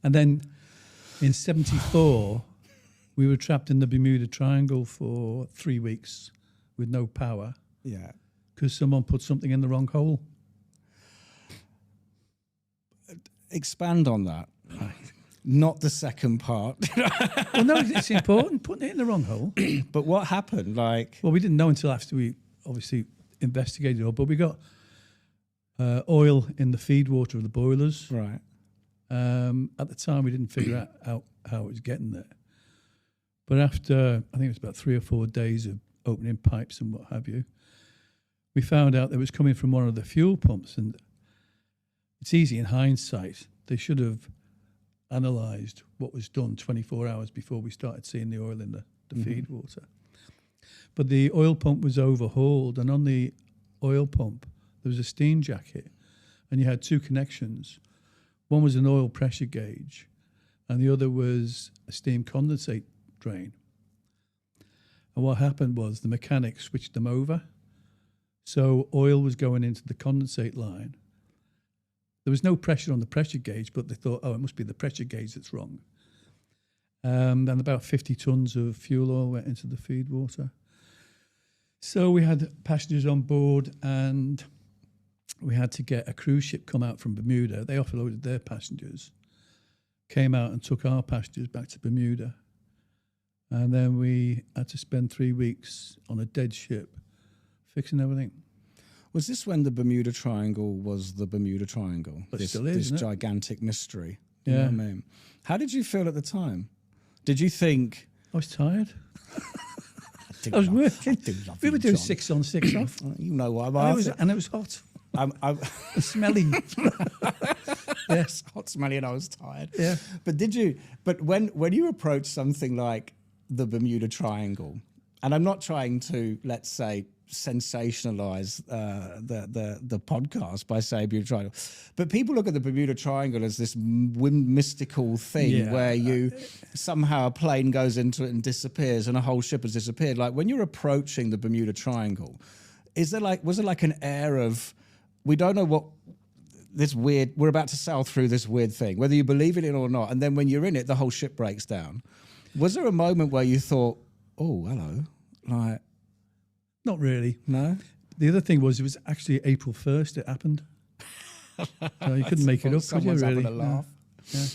And then in 74, we were trapped in the Bermuda Triangle for 3 weeks with no power. Yeah. Because someone put something in the wrong hole. Expand on that. Not the second part. Well, no, it's important, putting it in the wrong hole. But what happened? Like, Well, we didn't know until after we obviously investigated it all, but we got oil in the feed water of the boilers. right. At the time, we didn't figure out how it was getting there. But after, I think it was about 3 or 4 days of opening pipes and what have you, we found out that it was coming from one of the fuel pumps. And it's easy in hindsight. They should have analysed what was done 24 hours before we started seeing the oil in the feed water. But the oil pump was overhauled, and on the oil pump, there was a steam jacket, and you had 2 connections. One was an oil pressure gauge, and the other was a steam condensate drain. And what happened was the mechanic switched them over. So oil was going into the condensate line. There was no pressure on the pressure gauge, but they thought, oh, it must be the pressure gauge that's wrong. And about 50 tons of fuel oil went into the feed water. So we had passengers on board, and we had to get a cruise ship come out from Bermuda. They offloaded their passengers, came out and took our passengers back to Bermuda. And then we had to spend 3 weeks on a dead ship fixing everything. Was this when the Bermuda Triangle was the Bermuda Triangle? It still is, this isn't it? gigantic mystery. You Yeah. know what I mean? How did you feel at the time? Did you think... I was tired. I was working. We were doing 6 on, 6 off. You know what I'm And after. it was hot. I'm Smelly. yes, hot, smelly, and I was tired. Yeah. But did you? But when you approach something like the Bermuda Triangle, and I'm not trying to, let's say, sensationalize the podcast by saying Bermuda Triangle, but people look at the Bermuda Triangle as this mystical thing where you somehow a plane goes into it and disappears, and a whole ship has disappeared. Like when you're approaching the Bermuda Triangle, was there like an air of, we don't know what this weird, we're about to sail through this weird thing, whether you believe in it or not, and then when you're in it, the whole ship breaks down. Was there a moment where you thought, oh, hello, like... Not really. No? The other thing was, it was actually April 1st it happened. So you couldn't make it up, could you, Someone's really? having a laugh. Yeah.